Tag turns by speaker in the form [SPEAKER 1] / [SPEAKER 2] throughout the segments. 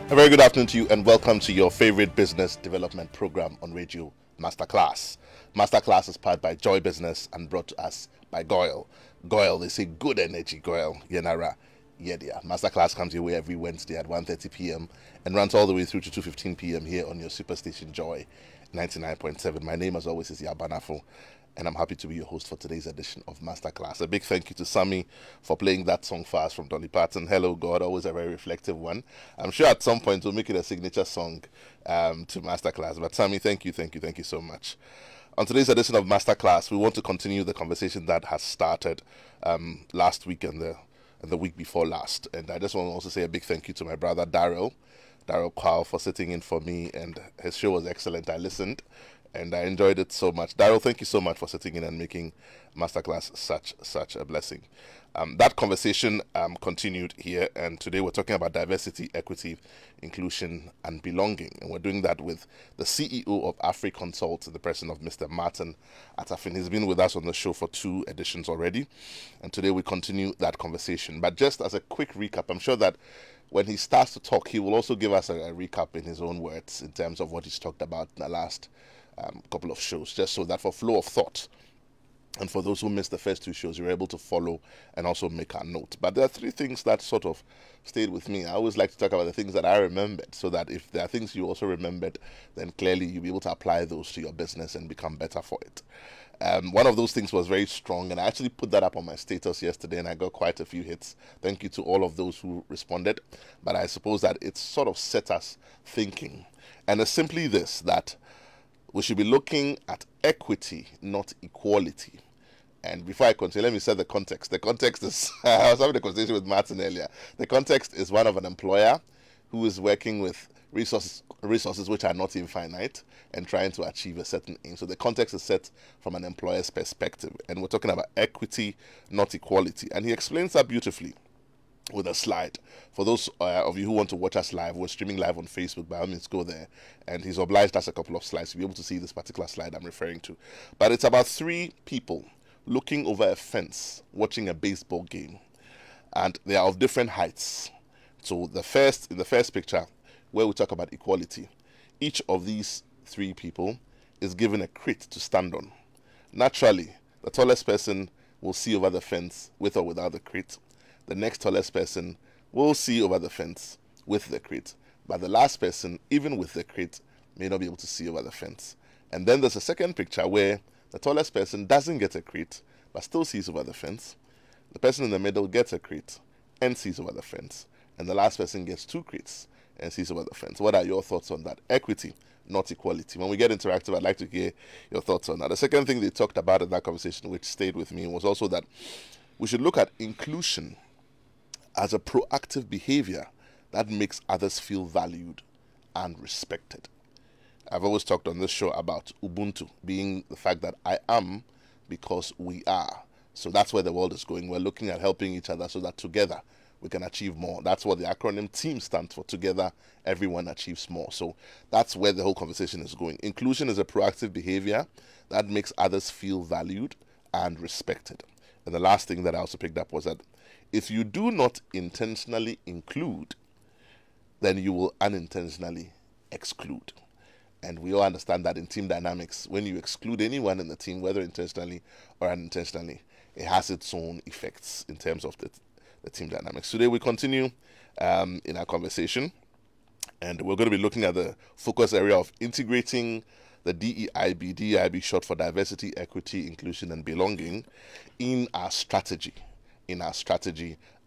[SPEAKER 1] A very good afternoon to you and welcome to your favorite business development program on radio, Masterclass. Masterclass is powered by Joy Business and brought to us by Goyle. Goyle, they say good energy, Goyle, Yenara, Yedia. Masterclass comes your way every Wednesday at 1:30 p.m. and runs all the way through to 2:15 p.m. here on your superstation Joy 99.7. My name, as always, is Yaw Barnafo, and I'm happy to be your host for today's edition of Masterclass. A big thank you to Sammy for playing that song for us from Dolly Parton, Hello God, always a very reflective one. I'm sure at some point we'll make it a signature song to Masterclass. But Sammy, thank you so much. On today's edition of Masterclass, we want to continue the conversation that has started last week and the week before last. And I just want to also say a big thank you to my brother Daryl Kwao for sitting in for me, and his show was excellent. I listened and I enjoyed it so much. Daryl, thank you so much for sitting in and making Masterclass such a blessing. That conversation continued here, and today we're talking about diversity, equity, inclusion, and belonging. And we're doing that with the CEO of Afri Consult, the person of Mr. Martin Atta-Fynn. He's been with us on the show for 2 editions already, and today we continue that conversation. But just as a quick recap, I'm sure that when he starts to talk, he will also give us a recap in his own words in terms of what he's talked about in the last couple of shows, just so that for flow of thought and for those who missed the first 2 shows, you're able to follow and also make a note. But there are 3 things that sort of stayed with me. I always like to talk about the things that I remembered, so that if there are things you also remembered, then clearly you'll be able to apply those to your business and become better for it. One of those things was very strong, and I actually put that up on my status yesterday, and I got quite a few hits. Thank you to all of those who responded. But I suppose that it sort of set us thinking. And it's simply this, that we should be looking at equity, not equality. And before I continue, let me set the context. The context is, I was having a conversation with Martin earlier. The context is one of an employer who is working with resources which are not infinite and trying to achieve a certain aim. So the context is set from an employer's perspective. And we're talking about equity, not equality. And he explains that beautifully with a slide. For those of you who want to watch us live, we're streaming live on Facebook. By all means, go there. And he's obliged us a couple of slides to be able to see this particular slide I'm referring to. But it's about 3 people looking over a fence, watching a baseball game. And they are of different heights. So in the first picture, where we talk about equality, each of these 3 people is given a crate to stand on. Naturally, the tallest person will see over the fence with or without the crate. The next tallest person will see over the fence with the crate. But the last person, even with the crate, may not be able to see over the fence. And then there's a second picture where the tallest person doesn't get a crate, but still sees over the fence. The person in the middle gets a crate and sees over the fence. And the last person gets 2 crates and sees over the fence. What are your thoughts on that? Equity, not equality. When we get interactive, I'd like to hear your thoughts on that. The second thing they talked about in that conversation, which stayed with me, was also that we should look at inclusion as a proactive behavior that makes others feel valued and respected. I've always talked on this show about Ubuntu being the fact that I am because we are. So that's where the world is going. We're looking at helping each other so that together we can achieve more. That's what the acronym TEAM stands for. Together, everyone achieves more. So that's where the whole conversation is going. Inclusion is a proactive behavior that makes others feel valued and respected. And the last thing that I also picked up was that if you do not intentionally include, then you will unintentionally exclude. And we all understand that in team dynamics, when you exclude anyone in the team, whether intentionally or unintentionally, it has its own effects in terms of the team dynamics. Today we continue in our conversation, and we're going to be looking at the focus area of integrating the DEIB short for diversity, equity, inclusion, and belonging, in our strategy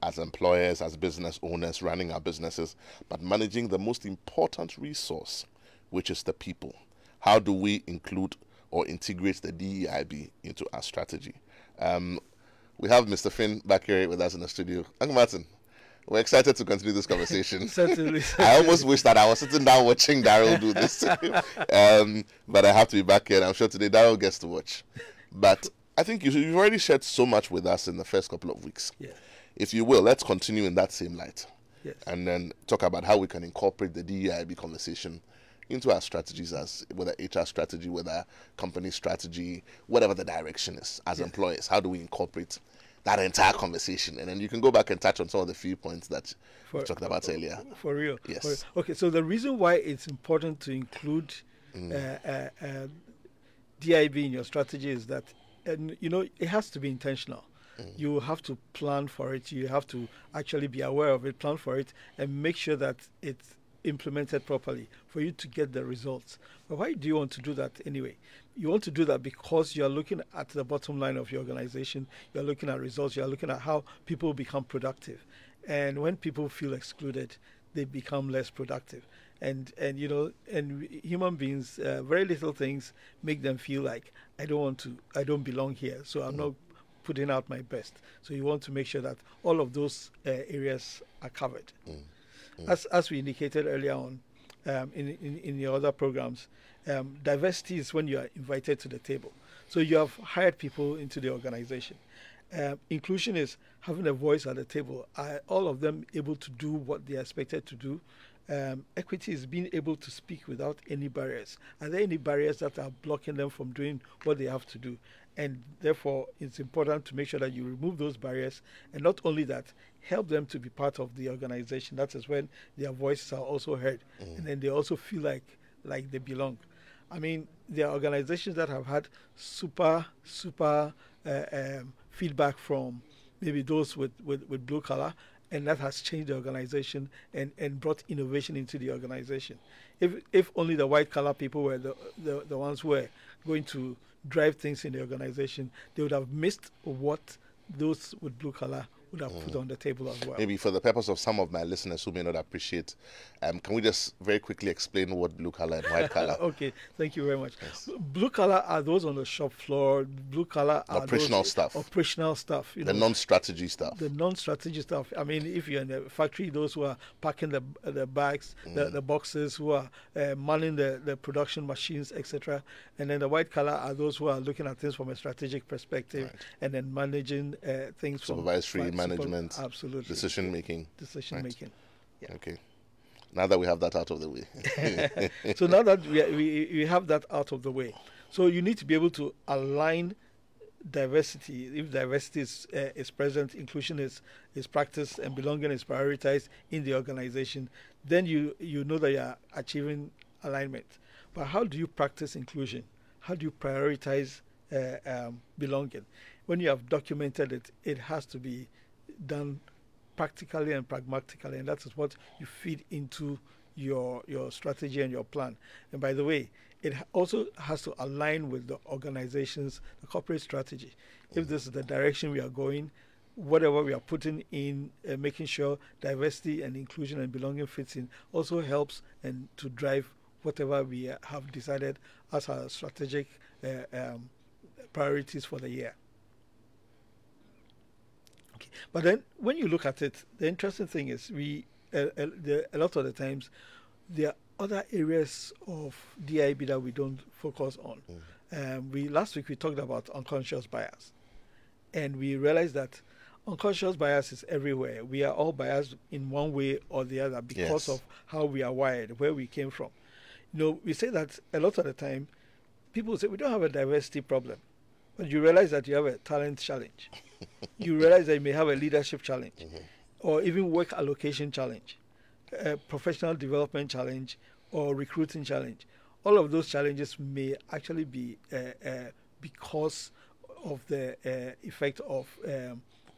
[SPEAKER 1] as employers, as business owners, running our businesses, but managing the most important resource, which is the people. How do we include or integrate the DEIB into our strategy? We have Mr. Fynn back here with us in the studio. Uncle Martin, we're excited to continue this conversation.
[SPEAKER 2] Certainly.
[SPEAKER 1] I almost wish that I was sitting down watching Daryl do this. But I have to be back here, and I'm sure today Daryl gets to watch. But I think you've already shared so much with us in the first couple of weeks.
[SPEAKER 2] Yeah.
[SPEAKER 1] If you will, let's continue in that same light.
[SPEAKER 2] Yes.
[SPEAKER 1] And then talk about how we can incorporate the DEIB conversation into our strategies, as whether HR strategy, whether company strategy, whatever the direction is, as employers. How do we incorporate that entire conversation, and then you can go back and touch on some of the few points that we talked about earlier.
[SPEAKER 2] For real.
[SPEAKER 1] Yes.
[SPEAKER 2] Okay, so the reason why it's important to include DIB in your strategy is that, and it has to be intentional. You have to plan for it. You have to actually be aware of it, plan for it, and make sure that it's implemented properly for you to get the results. But why do you want to do that anyway? You want to do that because you're looking at the bottom line of your organization. You're looking at results. You're looking at how people become productive. And when people feel excluded, they become less productive. And human beings, very little things make them feel like I don't belong here, so I'm not putting out my best. So you want to make sure that all of those areas are covered. As we indicated earlier on in your other programs, diversity is when you are invited to the table. So you have hired people into the organization. Inclusion is having a voice at the table. Are all of them able to do what they are expected to do? Equity is being able to speak without any barriers. Are there any barriers that are blocking them from doing what they have to do? And therefore, it's important to make sure that you remove those barriers, and not only that, help them to be part of the organization. That is when their voices are also heard, and then they also feel like they belong. I mean, there are organizations that have had super feedback from maybe those with blue collar, and that has changed the organization and brought innovation into the organization. If only the white collar people were the ones who were going to drive things in the organization, they would have missed what those with blue collar would have put on the table as well.
[SPEAKER 1] Maybe for the purpose of some of my listeners who may not appreciate, can we just very quickly explain what blue collar and white collar?
[SPEAKER 2] Okay, thank you very much.
[SPEAKER 1] Yes.
[SPEAKER 2] Blue collar are those on the shop floor. Blue collar are
[SPEAKER 1] operational stuff.
[SPEAKER 2] Operational stuff.
[SPEAKER 1] The non-strategy stuff.
[SPEAKER 2] The non-strategy stuff. I mean, if you're in the factory, those who are packing the bags, the boxes, who are manning the production machines, etc. And then the white collar are those who are looking at things from a strategic perspective, and then managing things
[SPEAKER 1] supervisory management,
[SPEAKER 2] absolutely,
[SPEAKER 1] decision making.
[SPEAKER 2] Yeah.
[SPEAKER 1] Okay. Now that we have that out of the way.
[SPEAKER 2] So now that we have that out of the way, so you need to be able to align diversity. If diversity is present, inclusion is practiced, and belonging is prioritized in the organization, then you know that you are achieving alignment. But how do you practice inclusion? How do you prioritize belonging? When you have documented it, it has to be done practically and pragmatically, and that is what you feed into your strategy and your plan. And by the way, it also has to align with the organization's, the corporate strategy. If this is the direction we are going, whatever we are putting in, making sure diversity and inclusion and belonging fits in, also helps and to drive whatever we have decided as our strategic priorities for the year. Okay. But then when you look at it, the interesting thing is a lot of the times there are other areas of DIB that we don't focus on. Last week we talked about unconscious bias, and we realized that unconscious bias is everywhere. We are all biased in one way or the other because of how we are wired, where we came from. We say that a lot of the time people say we don't have a diversity problem, but you realize that you have a talent challenge. You realize that you may have a leadership challenge, or even work allocation challenge, a professional development challenge, or recruiting challenge. All of those challenges may actually be because of the effect of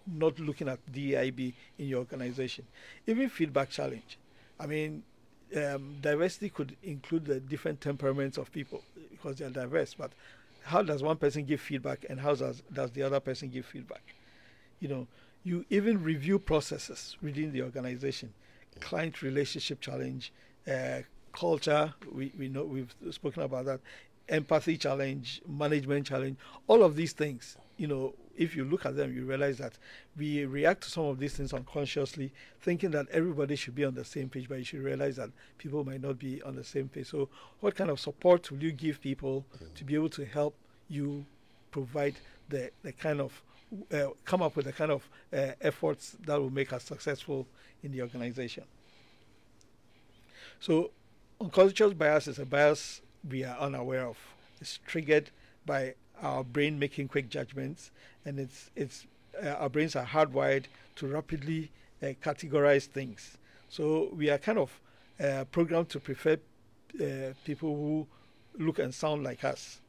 [SPEAKER 2] not looking at DEIB in your organization. Even feedback challenge. I mean, diversity could include the different temperaments of people because they are diverse, but how does one person give feedback, and how does the other person give feedback? You even review processes within the organization, client relationship challenge, culture. We know we've spoken about that, empathy challenge, management challenge. All of these things, if you look at them, you realize that we react to some of these things unconsciously, thinking that everybody should be on the same page, but you should realize that people might not be on the same page. So what kind of support will you give people to be able to help you provide the kind of, come up with the kind of efforts that will make us successful in the organization? So unconscious bias is a bias we are unaware of. It's triggered by our brain making quick judgments, and it's our brains are hardwired to rapidly categorize things. So we are kind of programmed to prefer people who look and sound like us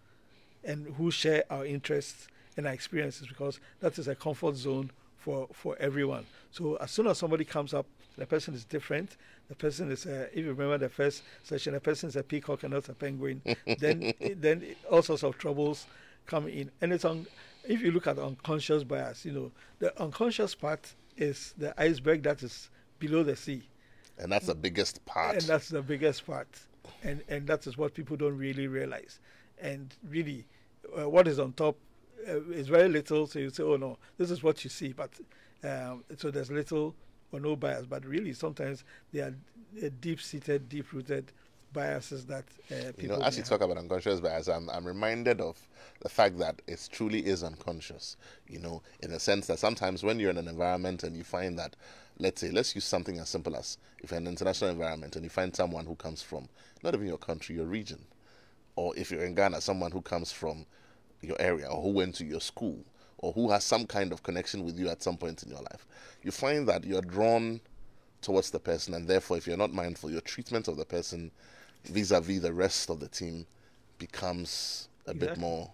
[SPEAKER 2] and who share our interests and our experiences, because that is a comfort zone for everyone. So as soon as somebody comes up, the person is different. The person is, if you remember the first session, the person is a peacock and not a penguin. then all sorts of troubles come in. And it's if you look at unconscious bias, the unconscious part is the iceberg that is below the sea.
[SPEAKER 1] And that's the biggest part.
[SPEAKER 2] And that's the biggest part. And that is what people don't really realize. And really, what is on top is very little. So you say, oh no, this is what you see. But so there's little or no bias. But really, sometimes they are deep-seated, deep-rooted biases that people
[SPEAKER 1] as you talk about unconscious bias, I'm reminded of the fact that it truly is unconscious, in the sense that sometimes when you're in an environment and you find that, let's use something as simple as if you're in an international environment and you find someone who comes from not even your country, your region, or if you're in Ghana, someone who comes from your area or who went to your school or who has some kind of connection with you at some point in your life, you find that you're drawn towards the person, and therefore if you're not mindful, your treatment of the person vis-a-vis the rest of the team becomes a bit more.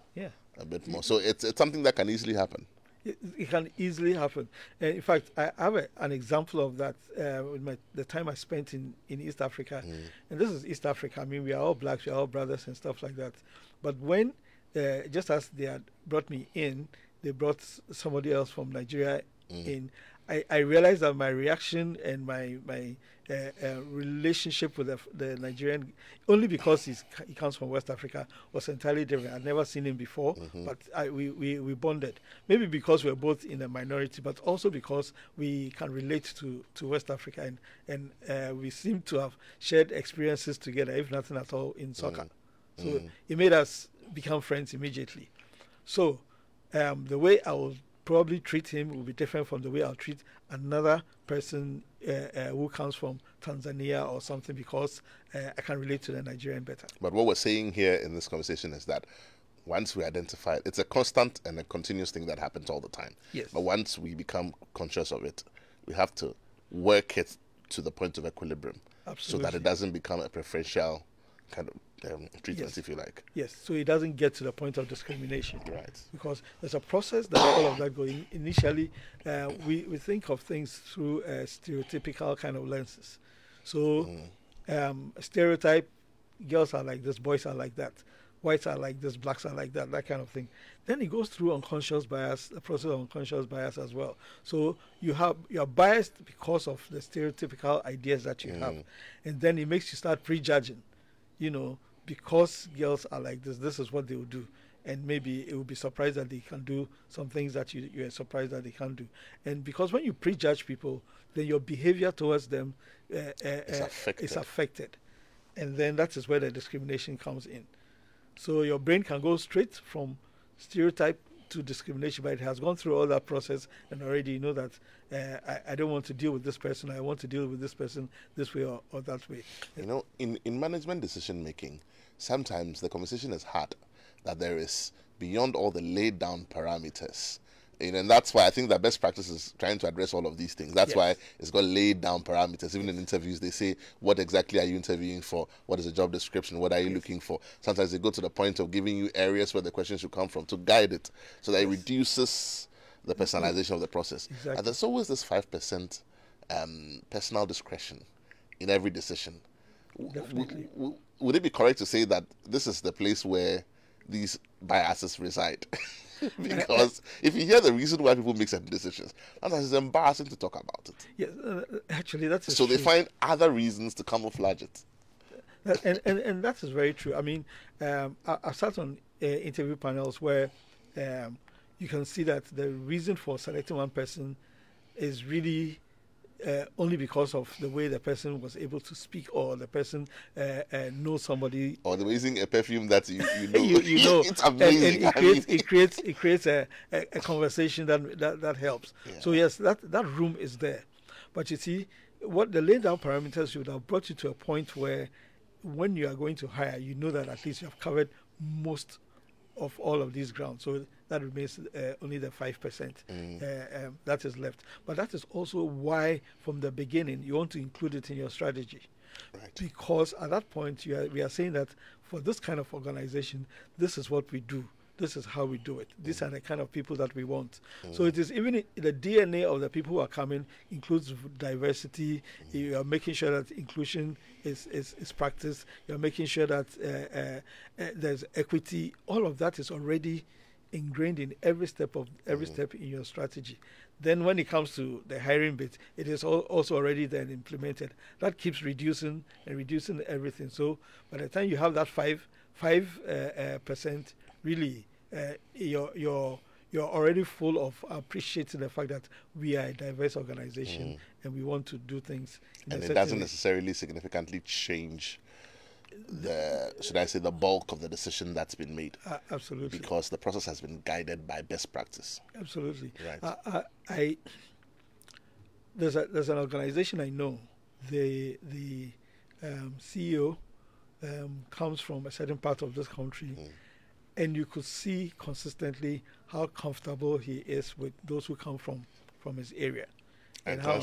[SPEAKER 1] So it's something that can easily happen.
[SPEAKER 2] It can easily happen. In fact, I have an example of that with the time I spent in East Africa. And this is East Africa. I mean, we are all blacks, we are all brothers and stuff like that. But when, just as they had brought me in, they brought somebody else from Nigeria in, I realized that my reaction and my relationship with the Nigerian, only because he comes from West Africa, was entirely different. I'd never seen him before, but we bonded. Maybe because we're both in a minority, but also because we can relate to West Africa, and we seem to have shared experiences together, if nothing at all, in soccer. So it made us become friends immediately. So the way I will probably treat him will be different from the way I'll treat another person who comes from Tanzania or something, because I can relate to the Nigerian better.
[SPEAKER 1] But what we're saying here in this conversation is that once we identify it, it's a constant and a continuous thing that happens all the time.
[SPEAKER 2] Yes.
[SPEAKER 1] But once we become conscious of it, we have to work it to the point of equilibrium.
[SPEAKER 2] Absolutely.
[SPEAKER 1] So that it doesn't become a preferential kind of treatment,
[SPEAKER 2] Yes.
[SPEAKER 1] if you like.
[SPEAKER 2] Yes, so it doesn't get to the point of discrimination.
[SPEAKER 1] Right.
[SPEAKER 2] Because there's a process that all of that going. Initially, we think of things through stereotypical kind of lenses. So, stereotype, girls are like this, boys are like that, whites are like this, blacks are like that kind of thing. Then it goes through unconscious bias, the process of unconscious bias as well. So you're biased because of the stereotypical ideas that you have, and then it makes you start prejudging. Because girls are like this is what they will do. And maybe it will be surprised that they can do some things that you are surprised that they can't do. And because when you prejudge people, then your behavior towards them is affected. And then that is where the discrimination comes in. So your brain can go straight from stereotype to discrimination, but it has gone through all that process, and already you know that I don't want to deal with this person, I want to deal with this person this way or that way.
[SPEAKER 1] In management decision making, sometimes the conversation is hard, that there is beyond all the laid down parameters. And that's why I think that best practice is trying to address all of these things. That's why it's got laid down parameters. Even in interviews, they say, what exactly are you interviewing for? What is the job description? What are you looking for? Sometimes they go to the point of giving you areas where the questions should come from to guide it, so that it reduces the personalization of the process.
[SPEAKER 2] Exactly.
[SPEAKER 1] And there's always this 5% personal discretion in every decision.
[SPEAKER 2] Definitely.
[SPEAKER 1] Would it be correct to say that this is the place where these biases reside? Because if you hear the reason why people make certain decisions, sometimes it's embarrassing to talk about it.
[SPEAKER 2] Yes, actually, that's
[SPEAKER 1] so
[SPEAKER 2] true.
[SPEAKER 1] They find other reasons to camouflage it.
[SPEAKER 2] And that is very true. I mean, I've sat on interview panels where you can see that the reason for selecting one person is really only because of the way the person was able to speak, or the person knows somebody,
[SPEAKER 1] or they were using a perfume that you know.
[SPEAKER 2] you know,
[SPEAKER 1] it's amazing.
[SPEAKER 2] And it creates a conversation that helps.
[SPEAKER 1] Yeah.
[SPEAKER 2] So yes, that room is there, but you see, what the laid down parameters should have brought you to a point where, when you are going to hire, you know that at least you have covered most of all of these grounds. So that remains only the 5% that is left. But that is also why, from the beginning, you want to include it in your strategy.
[SPEAKER 1] Right.
[SPEAKER 2] Because at that point, we are saying that for this kind of organization, this is what we do. This is how we do it. These are the kind of people that we want. So it is even the DNA of the people who are coming includes diversity. You are making sure that inclusion is practiced. You are making sure that there's equity. All of that is already ingrained in every step in your strategy. Then when it comes to the hiring bit, it is also already then implemented. That keeps reducing everything. So by the time you have that 5%, really, you're already full of appreciating the fact that we are a diverse organization and we want to do things.
[SPEAKER 1] And it doesn't necessarily significantly change the bulk of the decision that's been made.
[SPEAKER 2] Absolutely.
[SPEAKER 1] Because the process has been guided by best practice.
[SPEAKER 2] Absolutely.
[SPEAKER 1] Right.
[SPEAKER 2] There's an organization I know. The CEO comes from a certain part of this country. And you could see consistently how comfortable he is with those who come from his area. And how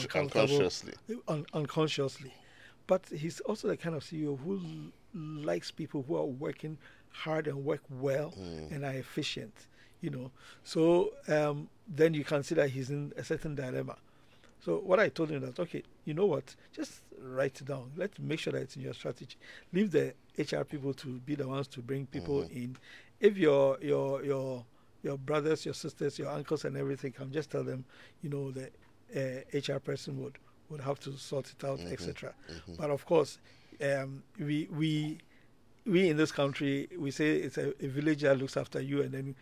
[SPEAKER 2] unconsciously. But he's also the kind of CEO who likes people who are working hard and work well and are efficient, So then you can see that he's in a certain dilemma. So what I told him that, okay, you know what, just write it down. Let's make sure that it's in your strategy. Leave the HR people to be the ones to bring people in. If your brothers, your sisters, your uncles and everything come, just tell them, the HR person would have to sort it out, etc. But of course, we in this country, we say it's a village that looks after you and then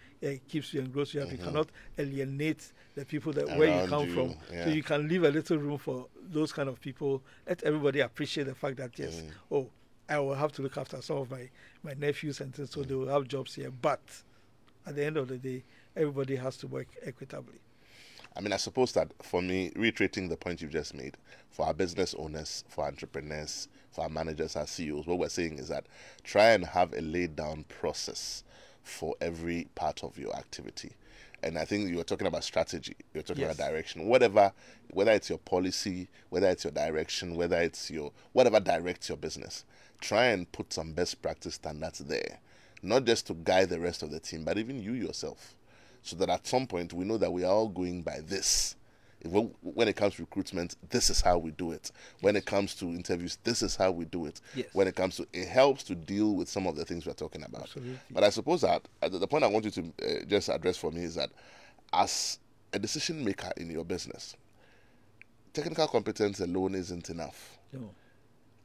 [SPEAKER 2] keeps you and grows you up. You cannot alienate the people where you come from. So you can leave a little room for those kind of people. Let everybody appreciate the fact that, yes, I will have to look after some of my nephews and things, so they will have jobs here. But at the end of the day, everybody has to work equitably.
[SPEAKER 1] I mean, I suppose that for me, reiterating the point you've just made, for our business owners, for entrepreneurs, for our managers, our CEOs, what we're saying is that try and have a laid down process for every part of your activity. And I think you were talking about strategy, you're talking about direction, whether it's your policy, whether it's your direction, whether it's whatever directs your business. Try and put some best practice standards there, not just to guide the rest of the team, but even you yourself, so that at some point we know that we are all going by this. When it comes to recruitment, this is how we do it. When it comes to interviews, this is how we do it.
[SPEAKER 2] Yes.
[SPEAKER 1] When it comes to, it helps to deal with some of the things we're talking about.
[SPEAKER 2] Absolutely.
[SPEAKER 1] But I suppose that the point I want you to just address for me is that as a decision maker in your business, technical competence alone isn't enough.
[SPEAKER 2] No.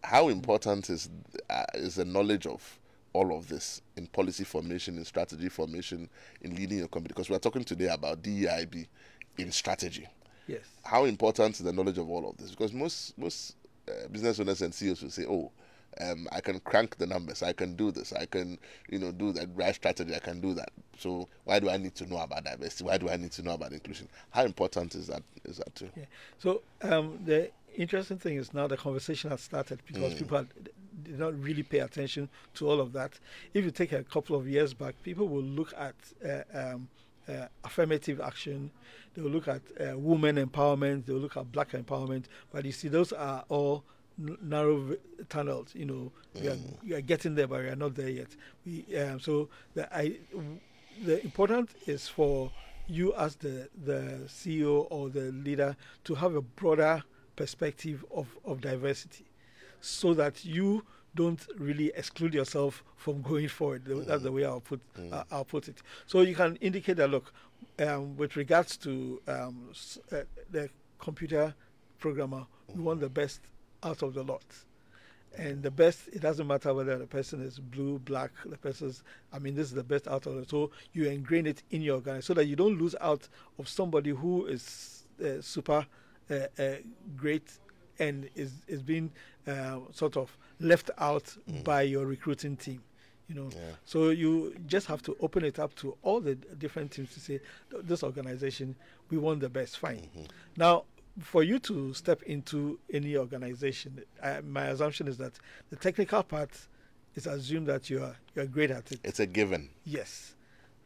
[SPEAKER 1] How important is the knowledge of all of this in policy formation, in strategy formation, in leading your company? Because we're talking today about DEIB in strategy.
[SPEAKER 2] Yes.
[SPEAKER 1] How important is the knowledge of all of this? Because most business owners and CEOs will say, I can crank the numbers, I can do this, I can do that right strategy, I can do that. So why do I need to know about diversity? Why do I need to know about inclusion? How important is that too?
[SPEAKER 2] Yeah. So the interesting thing is now the conversation has started because people did not really pay attention to all of that. If you take a couple of years back, people will look at affirmative action, they will look at women empowerment, they will look at black empowerment, but you see those are all narrow tunnels. You are getting there, but we are not there yet. So the important is for you as the CEO or the leader to have a broader perspective of diversity, so that you don't really exclude yourself from going forward. That's the way I'll put it. So you can indicate that, look, with regards to the computer programmer, we want the best out of the lot. And the best, it doesn't matter whether the person is blue, black, this is the best out of it. So you ingrain it in your organization so that you don't lose out of somebody who is super great and is being sort of left out by your recruiting team. So you just have to open it up to all the different teams to say, this organization, we want the best. Fine. Now, for you to step into any organization, my assumption is that the technical part is assumed that you're great at it.
[SPEAKER 1] It's a given.
[SPEAKER 2] Yes.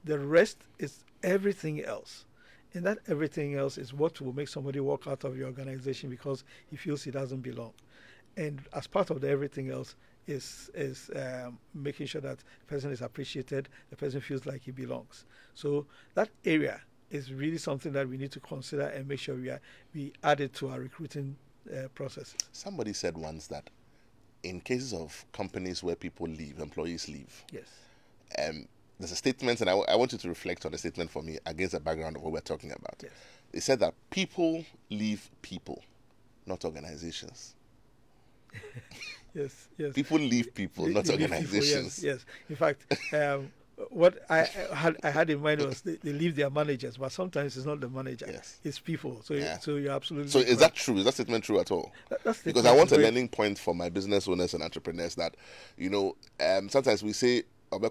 [SPEAKER 2] The rest is everything else. And that everything else is what will make somebody walk out of your organization because he feels he doesn't belong. And as part of the everything else is making sure that the person is appreciated, the person feels like he belongs. So that area is really something that we need to consider and make sure we add it to our recruiting processes.
[SPEAKER 1] Somebody said once that in cases of companies where people leave, employees leave,
[SPEAKER 2] yes,
[SPEAKER 1] there's a statement, and I want you to reflect on the statement for me against the background of what we're talking about.
[SPEAKER 2] yes.
[SPEAKER 1] They said that people leave people, not organizations.
[SPEAKER 2] Yes, yes.
[SPEAKER 1] People leave people, not
[SPEAKER 2] They leave
[SPEAKER 1] organizations.
[SPEAKER 2] people, yes. In fact, what I had in mind was they leave their managers, but sometimes it's not the manager,
[SPEAKER 1] Yes.
[SPEAKER 2] it's people. So
[SPEAKER 1] Yeah.
[SPEAKER 2] so you're absolutely
[SPEAKER 1] So is
[SPEAKER 2] correct.
[SPEAKER 1] that true? Is that statement true at all?
[SPEAKER 2] That's
[SPEAKER 1] Because I want a learning point for my business owners and entrepreneurs that, sometimes we say, that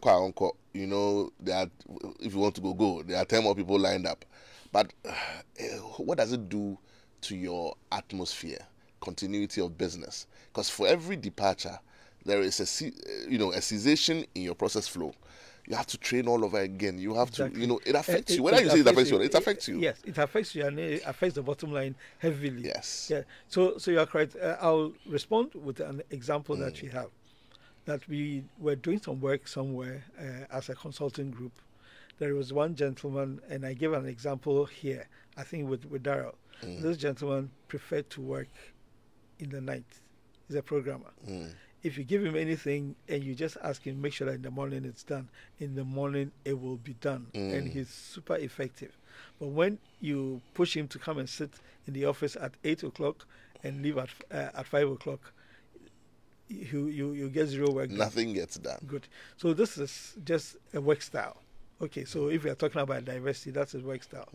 [SPEAKER 1] if you want to go. There are 10 more people lined up. But what does it do to your atmosphere, continuity of business? Because for every departure, there is a cessation in your process flow. You have to train all over again. You have
[SPEAKER 2] Exactly.
[SPEAKER 1] to, it affects you. Whether you say it affects you, it affects you.
[SPEAKER 2] Yes, it affects you and it affects the bottom line heavily.
[SPEAKER 1] Yes.
[SPEAKER 2] Yeah. So you are correct. I'll respond with an example that we have. That we were doing some work somewhere as a consulting group. There was one gentleman, and I gave an example here, I think with Daryl. This gentleman preferred to work in the night. He's a programmer. If you give him anything and you just ask him, make sure that in the morning it's done. In the morning it will be done. And he's super effective. But when you push him to come and sit in the office at 8 o'clock and leave at 5 o'clock, you get zero work done.
[SPEAKER 1] Nothing gets done.
[SPEAKER 2] Good. So this is just a work style. Okay, so if we are talking about diversity, that's his work style.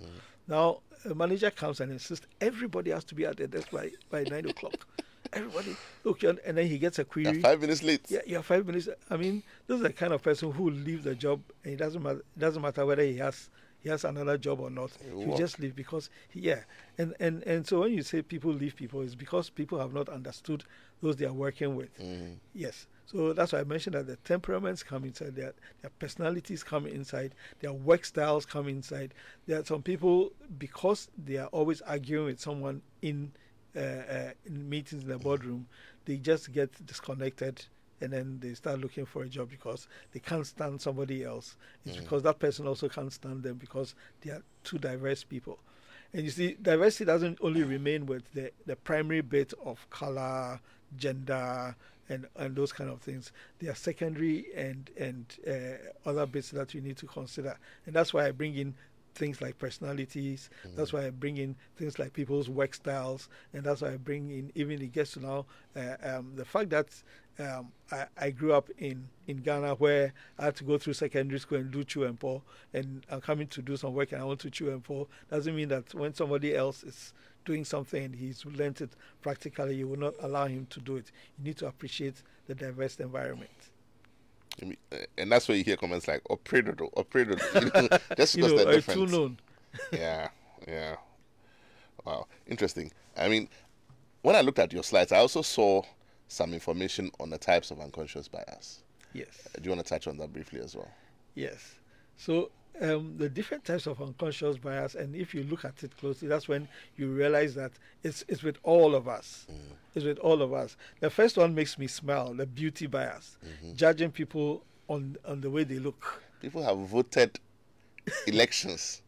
[SPEAKER 2] Now, a manager comes and insists everybody has to be at the desk by 9 o'clock. Everybody, look, and then he gets a query.
[SPEAKER 1] You're 5 minutes late.
[SPEAKER 2] Yeah, you're 5 minutes. I mean, this is the kind of person who will leave the job, and it doesn't matter whether he has another job or not. He just leave because and so when you say people leave people, it's because people have not understood those they are working with. Yes. So that's why I mentioned that the temperaments come inside, their personalities come inside, their work styles come inside. There are some people, because they are always arguing with someone in meetings in the boardroom, they just get disconnected and then they start looking for a job because they can't stand somebody else. It's because that person also can't stand them because they are two diverse people. And you see, diversity doesn't only remain with the primary bit of color, gender, and those kind of things. They are secondary and other bits that you need to consider. And that's why I bring in things like personalities. That's why I bring in things like people's work styles. And that's why I bring in, even it gets to now, the fact that I grew up in Ghana, where I had to go through secondary school and do chew and pour, and I'm coming to do some work and I want to chew and pour, doesn't mean that when somebody else is doing something and he's learned it practically, you will not allow him to do it. You need to appreciate the diverse environment.
[SPEAKER 1] And that's where you hear comments like "opredo," just because they're different.
[SPEAKER 2] Too known.
[SPEAKER 1] Yeah. Wow, interesting. I mean, when I looked at your slides, I also saw some information on the types of unconscious bias.
[SPEAKER 2] Yes.
[SPEAKER 1] Do you want to touch on that briefly as well?
[SPEAKER 2] Yes. So the different types of unconscious bias, and if you look at it closely, that's when you realize that it's with all of us. It's with all of us. The first one makes me smile, the beauty bias, judging people on the way they look.
[SPEAKER 1] People have voted elections.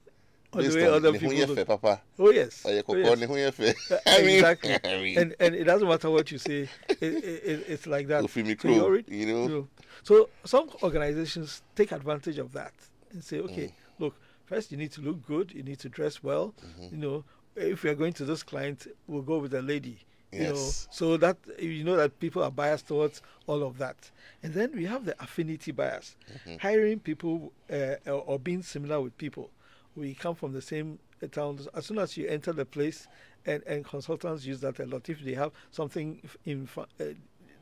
[SPEAKER 2] On the way other people look.
[SPEAKER 1] Papa.
[SPEAKER 2] Oh yes.
[SPEAKER 1] Exactly.
[SPEAKER 2] And it doesn't matter what you say. It's like that. So some organizations take advantage of that and say, okay, look, first you need to look good. You need to dress well. If we are going to this client, we'll go with a lady. So that that people are biased towards all of that. And then we have the affinity bias, hiring people or being similar with people. We come from the same town. As soon as you enter the place, and consultants use that a lot. If they have something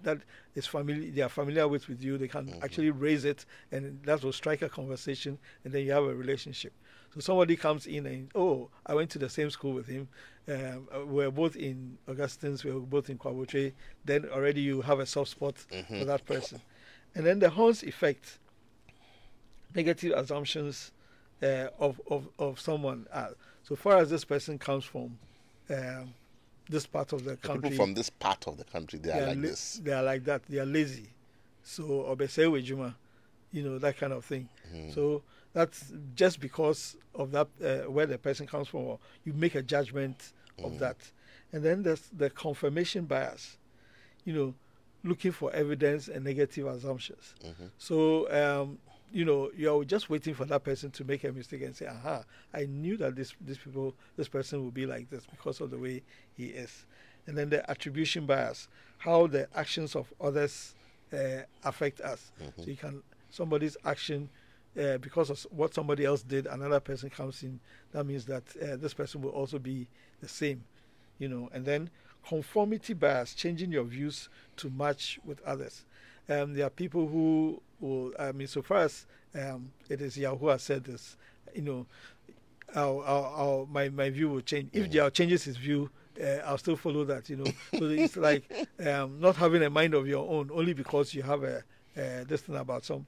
[SPEAKER 2] that is they are familiar with you, they can actually raise it, and that will strike a conversation, and then you have a relationship. So somebody comes in and, I went to the same school with him. We're both in Augustine's, we're both in Kwabotre. Then already you have a soft spot for that person. And then the Horns effect, negative assumptions of someone. So far as this person comes from this part of the country,
[SPEAKER 1] people from this part of the country, they are like this.
[SPEAKER 2] They are like that. They are lazy. So obesewe juma, that kind of thing. So that's just because of that where the person comes from. Or you make a judgment of that, and then there's the confirmation bias. Looking for evidence and negative assumptions. So you're just waiting for that person to make a mistake and say, aha, I knew that this person will be like this because of the way he is. And then the attribution bias, how the actions of others affect us. So somebody's action, because of what somebody else did, another person comes in, that means that this person will also be the same. And then conformity bias, changing your views to match with others. There are people who will, so far as it is Yaw who has said this, my view will change. If Yaw changes his view, I'll still follow that, So it's like not having a mind of your own only because you have this thing about some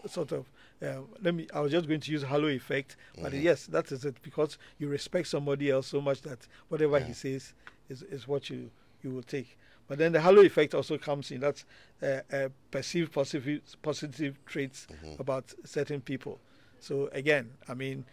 [SPEAKER 2] sort of, I was just going to use halo effect, but yes, that is it, because you respect somebody else so much that whatever he says is what you will take. But then the halo effect also comes in. That's perceived positive traits about certain people. So again, and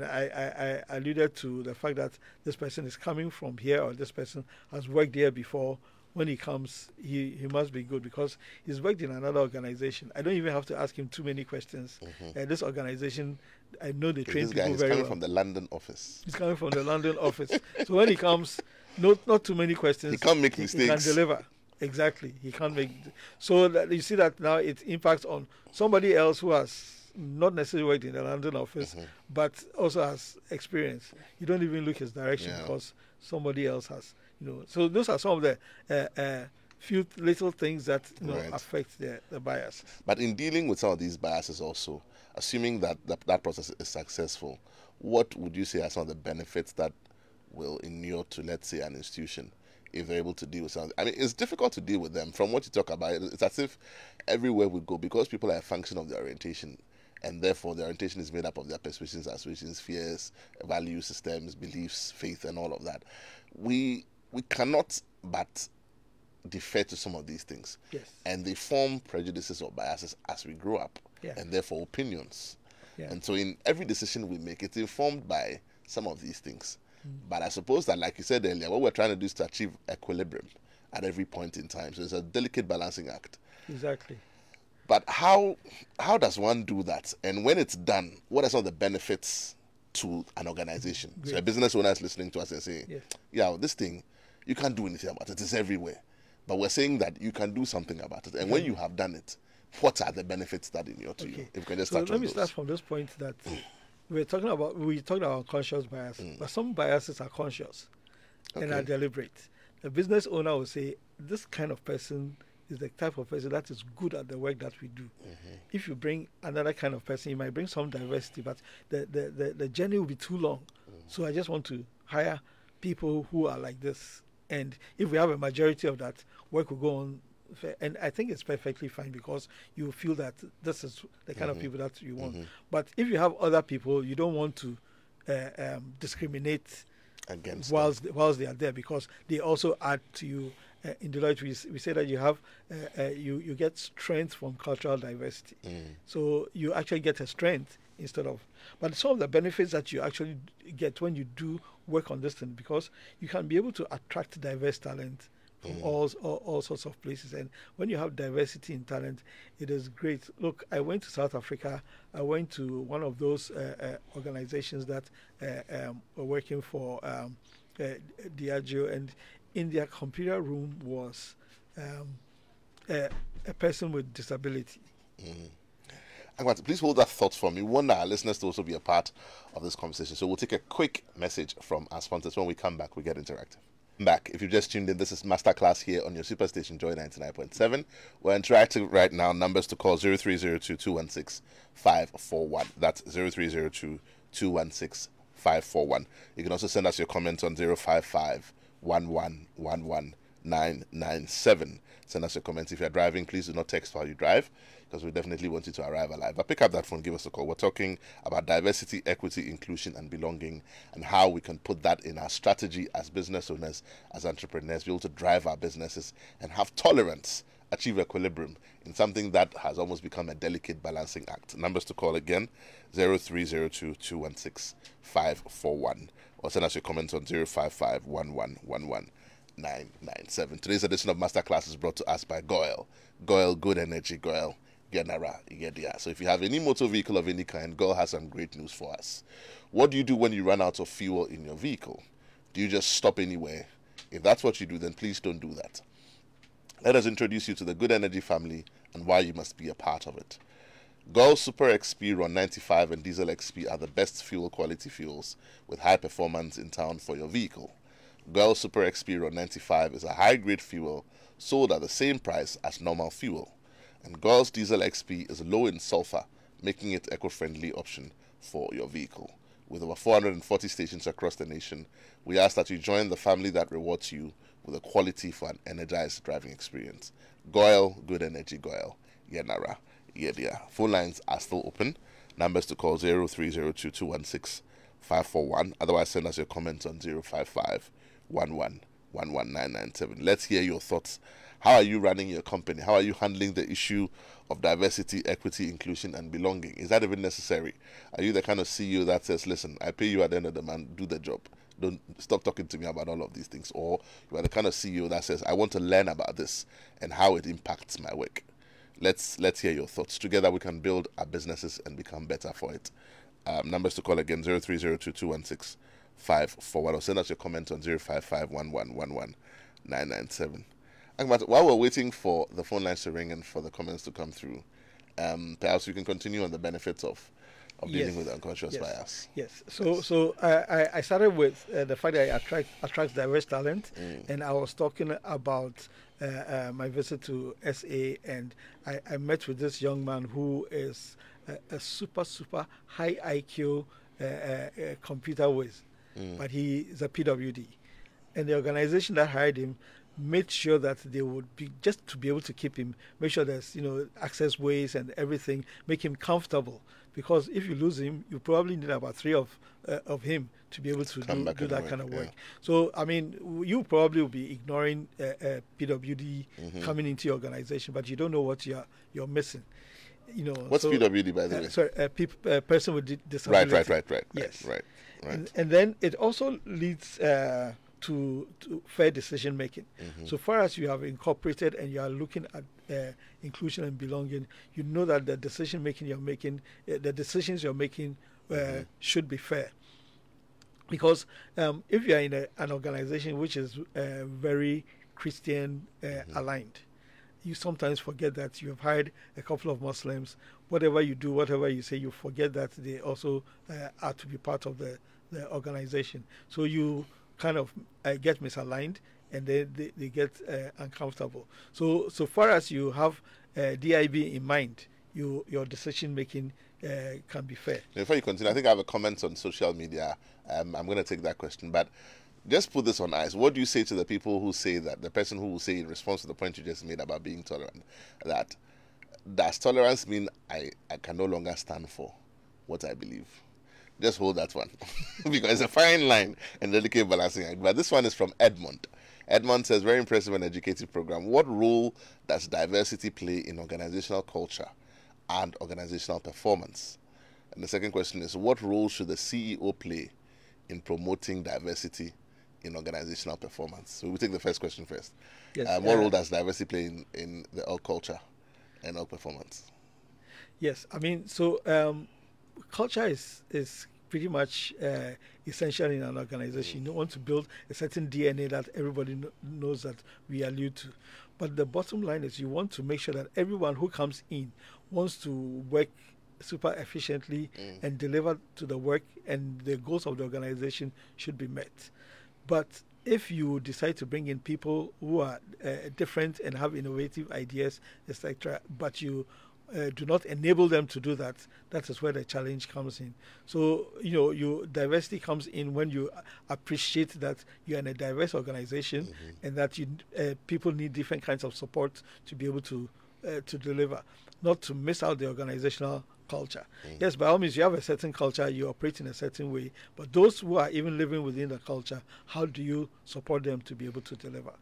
[SPEAKER 2] I alluded to the fact that this person is coming from here, or this person has worked here before. When he comes, he must be good because he's worked in another organization. I don't even have to ask him too many questions. This organization, I know they train people very well. He's
[SPEAKER 1] coming from the London office.
[SPEAKER 2] He's coming from the London office. So when he comes, not too many questions.
[SPEAKER 1] He can't make mistakes.
[SPEAKER 2] He can deliver. Exactly. He can't make. So that you see that now it impacts on somebody else who has not necessarily worked in the London office, but also has experience. You don't even look his direction because somebody else has. So those are some of the few little things that affect the bias.
[SPEAKER 1] But in dealing with some of these biases, also assuming that that process is successful, what would you say are some of the benefits that will inure to, let's say, an institution if they're able to deal with something? It's difficult to deal with them. From what you talk about, it's as if everywhere we go, because people are a function of their orientation, and therefore their orientation is made up of their persuasions, aspirations, fears, value systems, beliefs, faith, and all of that. We cannot but defer to some of these things.
[SPEAKER 2] Yes.
[SPEAKER 1] And they form prejudices or biases as we grow up, and therefore opinions. And so in every decision we make, it's informed by some of these things. But I suppose that, like you said earlier, what we're trying to do is to achieve equilibrium at every point in time. So it's a delicate balancing act.
[SPEAKER 2] Exactly.
[SPEAKER 1] But how does one do that? And when it's done, what are some of the benefits to an organization? Great. So a business owner is listening to us and saying, this thing, you can't do anything about it. It's everywhere. But we're saying that you can do something about it. And when you have done it, what are the benefits that inure to you? If we can just start
[SPEAKER 2] let me start from this point that we talked about conscious bias, but some biases are conscious and are deliberate. The business owner will say, this kind of person is the type of person that is good at the work that we do. If you bring another kind of person, you might bring some diversity, but the journey will be too long. So I just want to hire people who are like this. And if we have a majority of that, work will go on. And I think it's perfectly fine because you feel that this is the kind of people that you want. But if you have other people, you don't want to discriminate
[SPEAKER 1] against
[SPEAKER 2] whilst they are there, because they also add to you. In Deloitte, we say that you have you get strength from cultural diversity. So you actually get a strength instead of. But some of the benefits that you actually get when you do work on this thing, because you can be able to attract diverse talent from all sorts of places. And when you have diversity in talent, it is great. Look, I went to South Africa. I went to one of those organizations that were working for Diageo, and in their computer room was a person with disability.
[SPEAKER 1] Please hold that thought for me. We want our listeners to also be a part of this conversation. So we'll take a quick message from our sponsors. When we come back, we get interactive. Back. If you've just tuned in, this is Masterclass here on your superstation, Joy 99.7. We're interactive right now. Numbers to call 0302-216-541. That's 0302-216-541. You can also send us your comments on 055-1111 Send us your comments. If you're driving, please do not text while you drive, because we definitely want you to arrive alive. But pick up that phone, give us a call. We're talking about diversity, equity, inclusion, and belonging, and how we can put that in our strategy as business owners, as entrepreneurs, be able to drive our businesses and have tolerance, achieve equilibrium in something that has almost become a delicate balancing act. Numbers to call again: 0302 216 541, or send us your comments on 055 997. Today's edition of Masterclass is brought to us by Goyle. Goyle, good energy. Goyle, Genara, Yedia. So if you have any motor vehicle of any kind, Goyle has some great news for us. What do you do when you run out of fuel in your vehicle? Do you just stop anywhere? If that's what you do, then please don't do that. Let us introduce you to the Good Energy family and why you must be a part of it. Goyle Super XP Ron 95 and Diesel XP are the best fuel quality fuels with high performance in town for your vehicle. Goyle Super XP Ron 95 is a high-grade fuel sold at the same price as normal fuel. And Goyle's Diesel XP is low in sulfur, making it eco-friendly option for your vehicle. With over 440 stations across the nation, we ask that you join the family that rewards you with a quality for an energized driving experience. Goyle, good energy. Goyle, Yenara, Yedia. Phone lines are still open. Numbers to call 0302 216 541. Otherwise, send us your comments on 055 1111997. Let's hear your thoughts. How are you running your company? How are you handling the issue of diversity, equity, inclusion, and belonging? Is that even necessary? Are you the kind of CEO that says, listen, I pay you at the end of the month, do the job. Don't stop talking to me about all of these things. Or you are the kind of CEO that says, I want to learn about this and how it impacts my work. Let's hear your thoughts. Together we can build our businesses and become better for it. Numbers to call again: 0302 216 541, or send us your comment on 055 997. While we're waiting for the phone lines to ring and for the comments to come through, perhaps we can continue on the benefits of dealing with unconscious bias.
[SPEAKER 2] Yes. So I started with the fact that I attract diverse talent, and I was talking about my visit to SA, and I met with this young man who is a super high IQ computer whiz, but he is a PWD, and the organization that hired him made sure that they would be, just to be able to keep him, make sure there's access ways and everything, make him comfortable, because if you lose him, you probably need about 3 of him to be able to do that kind of work. So I mean, you probably will be ignoring PWD coming into your organization, but you don't know what you're missing.
[SPEAKER 1] What's PWD, by the way?
[SPEAKER 2] Sorry, person with disability.
[SPEAKER 1] Right.
[SPEAKER 2] Yes.
[SPEAKER 1] Right.
[SPEAKER 2] And then it also leads to fair decision making. So far as you have incorporated and you are looking at inclusion and belonging, you know that the decision making you're making, the decisions you're making should be fair. Because if you are in an organization which is very Christian aligned, you sometimes forget that you have hired a couple of Muslims. Whatever you do, whatever you say, you forget that they also are to be part of the organization. So you kind of get misaligned, and then they get uncomfortable. So far as you have DIB in mind, your decision making can be fair.
[SPEAKER 1] Before you continue, I think I have a comment on social media. I'm going to take that question, but just put this on ice. What do you say to the people who say that, the person who will say in response to the point you just made about being tolerant, that does tolerance mean I can no longer stand for what I believe? Just hold that one because it's a fine line and delicate balancing act. But this one is from Edmond. Edmond says, very impressive and educative program. What role does diversity play in organizational culture and organizational performance? And the second question is, what role should the CEO play in promoting diversity in organizational performance? So we'll take the first question first.
[SPEAKER 2] Yes,
[SPEAKER 1] what role does diversity play in the org culture and org performance?
[SPEAKER 2] Yes, I mean, so culture is pretty much essential in an organization. You want to build a certain DNA that everybody knows that we allude to. But the bottom line is you want to make sure that everyone who comes in wants to work super efficiently and deliver to the work, and the goals of the organization should be met. But if you decide to bring in people who are different and have innovative ideas, etc., but you do not enable them to do that, that is where the challenge comes in. So, diversity comes in when you appreciate that you're in a diverse organization and that people need different kinds of support to be able to deliver, not to miss out the organizational culture. Yes, by all means, you have a certain culture, you operate in a certain way, but those who are even living within the culture, how do you support them to be able to deliver?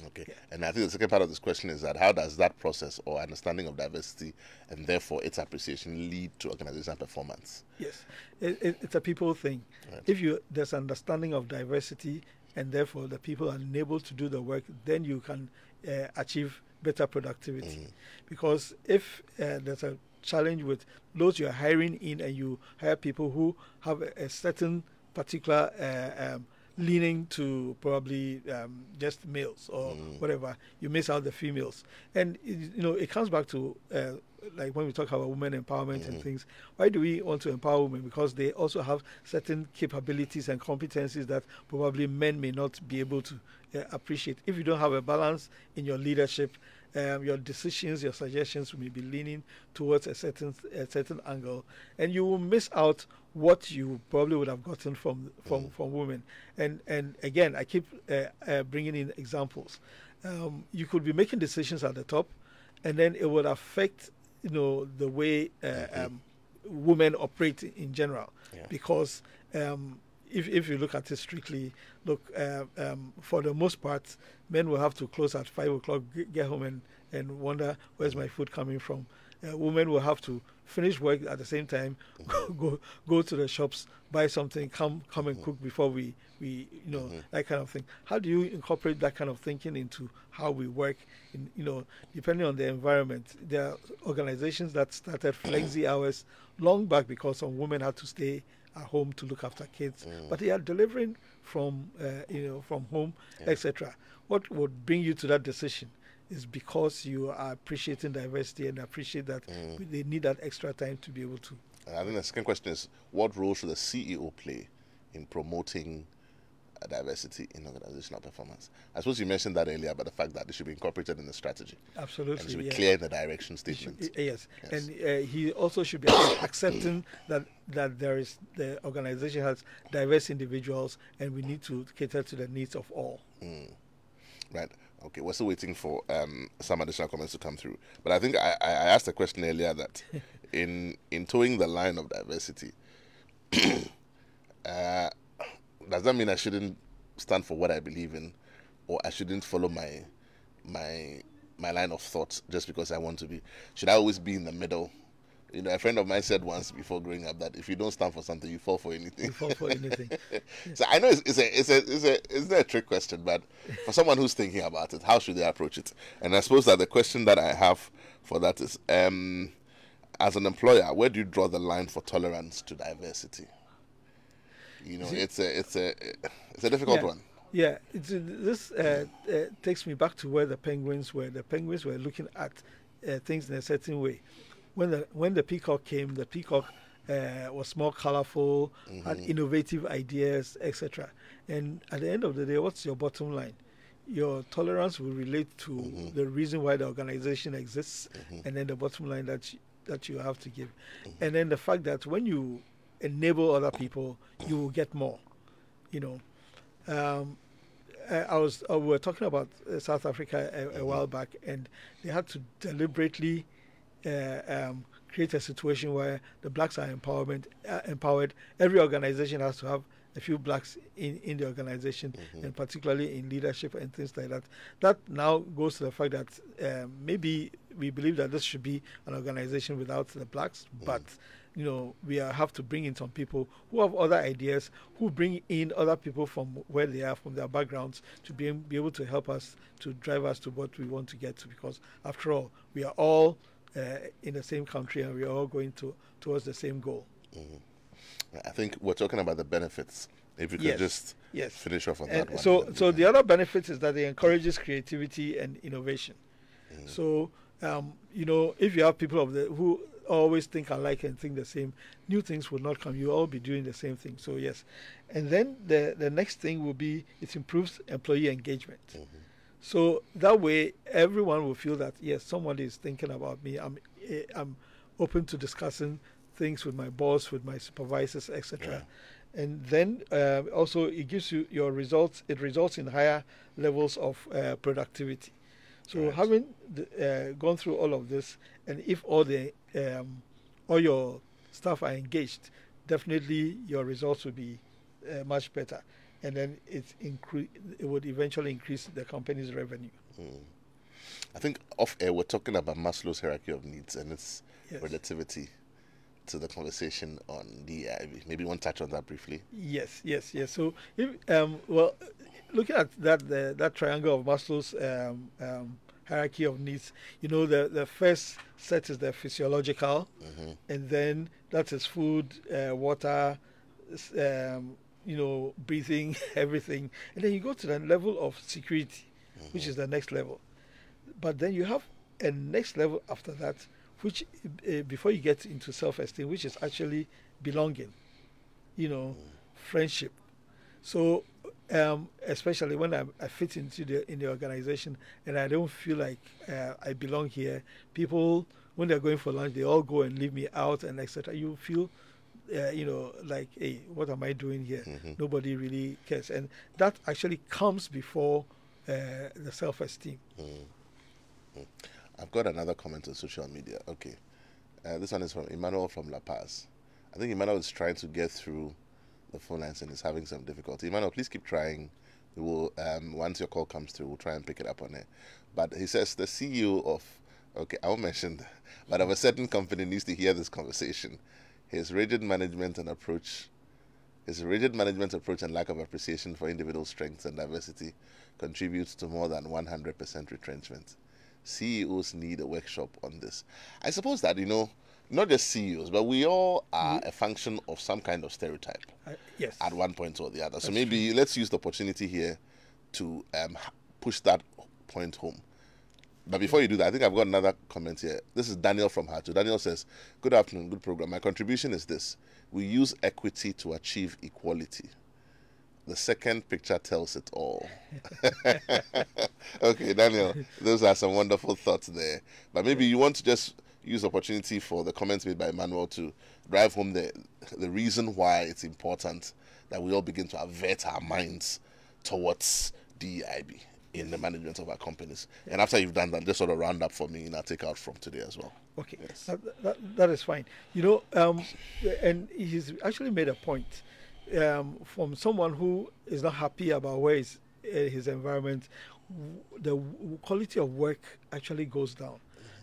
[SPEAKER 1] Okay. Yeah. And I think the second part of this question is that how does that process or understanding of diversity and therefore its appreciation lead to organizational performance?
[SPEAKER 2] Yes, it's a people thing. Right. If there's understanding of diversity and therefore the people are enabled to do the work, then you can achieve better productivity. Because if there's a challenge with those you're hiring in and you hire people who have a certain particular leaning to probably just males or whatever, you miss out the females. And it comes back to like when we talk about women empowerment and things. Why do we want to empower women? Because they also have certain capabilities and competencies that probably men may not be able to appreciate. If you don't have a balance in your leadership, your decisions, your suggestions may be leaning towards a certain angle, and you will miss out what you probably would have gotten from women. And again, I keep bringing in examples. You could be making decisions at the top, and then it would affect the way women operate in general, because if you look at it strictly, for the most part, men will have to close at 5 o'clock, get home and wonder, where's my food coming from? Women will have to finish work at the same time, go to the shops, buy something, come and cook before we that kind of thing. How do you incorporate that kind of thinking into how we work? Depending on the environment, there are organizations that started flexi hours long back because some women had to stay at home to look after kids, but they are delivering from home, etc. What would bring you to that decision is because you are appreciating diversity and appreciate that they need that extra time to be able to.
[SPEAKER 1] I think the second question is, what role should the CEO play in promoting diversity in organizational performance? I suppose you mentioned that earlier, about the fact that it should be incorporated in the strategy.
[SPEAKER 2] Absolutely. And
[SPEAKER 1] it should be clear in the direction statement.
[SPEAKER 2] Yes. And he also should be accepting that the organization has diverse individuals and we need to cater to the needs of all.
[SPEAKER 1] Right. Okay, we're still waiting for some additional comments to come through. But I think I asked a question earlier that in towing the line of diversity, does that mean I shouldn't stand for what I believe in, or I shouldn't follow my line of thought just because I want to be? Should I always be in the middle? A friend of mine said once before growing up that if you don't stand for something, you fall for anything.
[SPEAKER 2] You fall for anything.
[SPEAKER 1] So I know it's a trick question, but for someone who's thinking about it, how should they approach it? And I suppose that the question that I have for that is, as an employer, where do you draw the line for tolerance to diversity? It's a difficult one.
[SPEAKER 2] Yeah, this takes me back to where the Penguins were. The Penguins were looking at things in a certain way. When the peacock came, the peacock was more colorful, had innovative ideas, etc. And at the end of the day, what's your bottom line? Your tolerance will relate to the reason why the organization exists, and then the bottom line that you have to give. And then the fact that when you enable other people, you will get more. We were talking about South Africa a while back, and they had to deliberately create a situation where the blacks are empowered. Every organization has to have a few blacks in the organization, and particularly in leadership and things like that. That now goes to the fact that maybe we believe that this should be an organization without the blacks, but we have to bring in some people who have other ideas, who bring in other people from where they are, from their backgrounds, to be able to help us, to drive us to what we want to get to. Because after all, we are all in the same country, and we are all going towards the same goal.
[SPEAKER 1] I think we're talking about the benefits. If you could just finish off on that one.
[SPEAKER 2] So the other benefit is that it encourages creativity and innovation. So if you have people who always think alike and think the same, new things will not come. You'll all be doing the same thing. So yes. And then the next thing will be it improves employee engagement. So that way, everyone will feel that yes, someone is thinking about me. I'm open to discussing things with my boss, with my supervisors, etc. And then also it gives you your results. It results in higher levels of productivity. So having gone through all of this, and if all your staff are engaged, definitely your results will be much better, and then it would eventually increase the company's revenue.
[SPEAKER 1] I think off air we're talking about Maslow's hierarchy of needs and its relativity to the conversation on DEIB. Maybe you want to touch on that briefly.
[SPEAKER 2] Yes. So, if, looking at that triangle of Maslow's hierarchy of needs, the first set is the physiological, and then that is food, water, breathing, everything, and then you go to the level of security, which is the next level. But then you have a next level after that, which before you get into self-esteem, which is actually belonging, friendship. So especially when I fit into in the organization and I don't feel like I belong here, people, when they're going for lunch, they all go and leave me out and etc. You feel like, hey, what am I doing here? Nobody really cares, and that actually comes before the self-esteem.
[SPEAKER 1] I've got another comment on social media. Okay, this one is from Emmanuel from La Paz. I think Emmanuel is trying to get through the phone lines and is having some difficulty. Emmanuel, please keep trying. We will once your call comes through, we'll try and pick it up on it. But he says the CEO of, I won't mention that, but of a certain company needs to hear this conversation. His rigid management approach and lack of appreciation for individual strengths and diversity contributes to more than 100% retrenchment. CEOs need a workshop on this. I suppose that, not just CEOs, but we all are a function of some kind of stereotype at one point or the other. So maybe let's use the opportunity here to push that point home. But before you do that, I think I've got another comment here. This is Daniel from Hatu. Daniel says, "Good afternoon, good program. My contribution is this. We use equity to achieve equality. The second picture tells it all." Okay, Daniel, those are some wonderful thoughts there. But maybe you want to just use the opportunity for the comments made by Emmanuel to drive home the reason why it's important that we all begin to avert our minds towards DEIB in the management of our companies. And after you've done that, just sort of round up for me and I'll take out from today as well.
[SPEAKER 2] Okay, yes. That is fine. And he's actually made a point from someone who is not happy about where his environment. The quality of work actually goes down.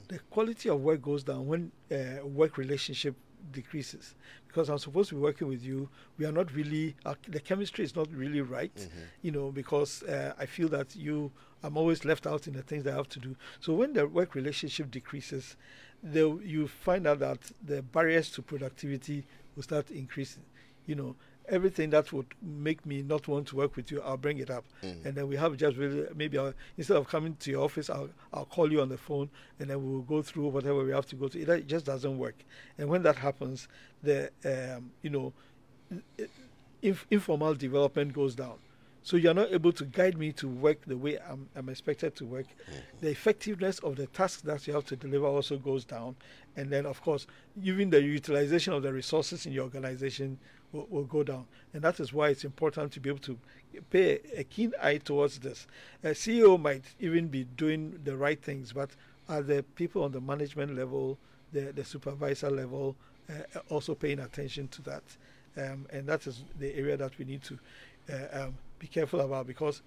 [SPEAKER 2] The quality of work goes down when work relationship decreases, because I'm supposed to be working with you. We are not really, the chemistry is not really right, because I feel that I'm always left out in the things that I have to do. So when the work relationship decreases, you find out that the barriers to productivity will start increasing. Everything that would make me not want to work with you, I'll bring it up. And then we have just really, maybe instead of coming to your office, I'll call you on the phone, and then we'll go through whatever we have to go through. It just doesn't work. And when that happens, the informal development goes down. So you're not able to guide me to work the way I'm expected to work. The effectiveness of the tasks that you have to deliver also goes down. And then, of course, even the utilization of the resources in your organization will go down. And that is why it's important to be able to pay a keen eye towards this. A CEO might even be doing the right things, but are the people on the management level, the supervisor level, also paying attention to that? And that is the area that we need to be careful about, because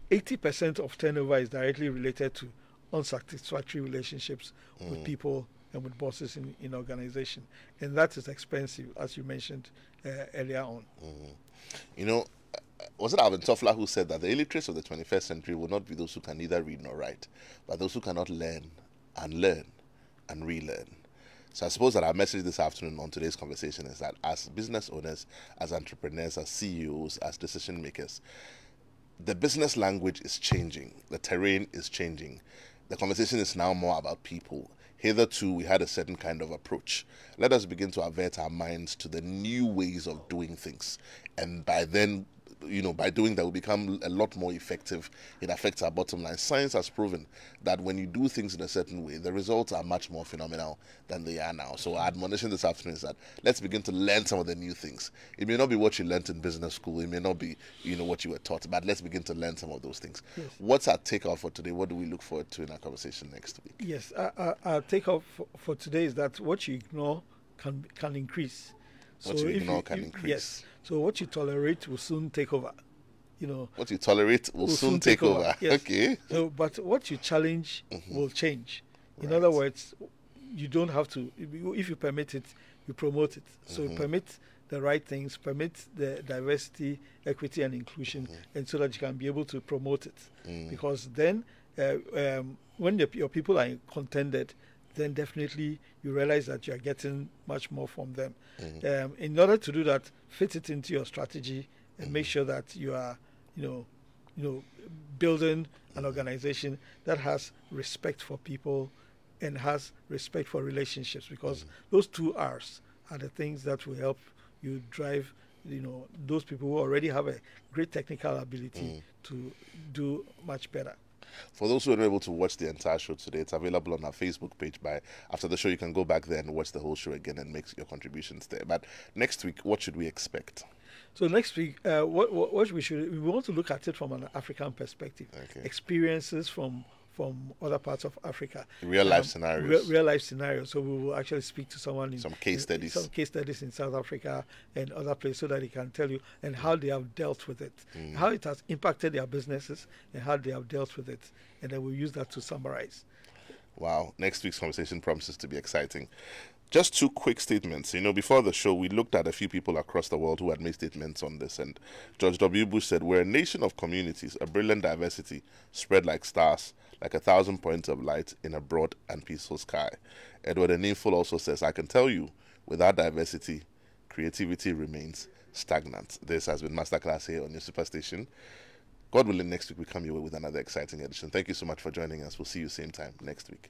[SPEAKER 2] 80% of turnover is directly related to unsatisfactory relationships with people and with bosses in organization, and that is expensive, as you mentioned earlier on.
[SPEAKER 1] Was it Alvin Toffler who said that the illiterates of the 21st century will not be those who can neither read nor write, but those who cannot learn and relearn? So I suppose that our message this afternoon on today's conversation is that as business owners, as entrepreneurs, as CEOs, as decision makers, the business language is changing. The terrain is changing. The conversation is now more about people. Hitherto, we had a certain kind of approach. Let us begin to avert our minds to the new ways of doing things. And by then, by doing that, we become a lot more effective. It affects our bottom line. Science has proven that when you do things in a certain way, the results are much more phenomenal than they are now. So our admonition this afternoon is that let's begin to learn some of the new things. It may not be what you learned in business school. It may not be, what you were taught, but let's begin to learn some of those things.
[SPEAKER 2] Yes.
[SPEAKER 1] What's our takeout for today? What do we look forward to in our conversation next week?
[SPEAKER 2] Yes, our takeout for today is that what you ignore can increase.
[SPEAKER 1] What you ignore can increase.
[SPEAKER 2] Yes. So what you tolerate will soon take over.
[SPEAKER 1] What you tolerate will soon take over.
[SPEAKER 2] Yes.
[SPEAKER 1] Okay.
[SPEAKER 2] So, but what you challenge will change. In other words, you don't have to. If you permit it, you promote it. So permit the right things, permit the diversity, equity, and inclusion, and so that you can be able to promote it. Because then, when your people are contented, then definitely you realize that you are getting much more from them. In order to do that, fit it into your strategy and make sure that you are, building an organization that has respect for people and has respect for relationships, because those two R's are the things that will help you drive, those people who already have a great technical ability to do much better.
[SPEAKER 1] For those who are able to watch the entire show today, it's available on our Facebook page. After the show, you can go back there and watch the whole show again and make your contributions there. But next week, what should we expect?
[SPEAKER 2] So next week, what we want to look at it from an African perspective.
[SPEAKER 1] Okay.
[SPEAKER 2] Experiences from other parts of Africa.
[SPEAKER 1] Real life scenarios.
[SPEAKER 2] Real life scenarios. So we will actually speak to someone in
[SPEAKER 1] some case studies.
[SPEAKER 2] Some case studies in South Africa and other places, so that he can tell you and how they have dealt with it, how it has impacted their businesses, and how they have dealt with it. And then we'll use that to summarize.
[SPEAKER 1] Wow. Next week's conversation promises to be exciting. Just two quick statements. Before the show, we looked at a few people across the world who had made statements on this. And George W. Bush said, "We're a nation of communities, a brilliant diversity, spread like stars, like 1,000 points of light in a broad and peaceful sky." Edward Enninful also says, "I can tell you, without diversity, creativity remains stagnant." This has been Masterclass here on your Superstation. God willing, next week we come your way with another exciting edition. Thank you so much for joining us. We'll see you same time next week.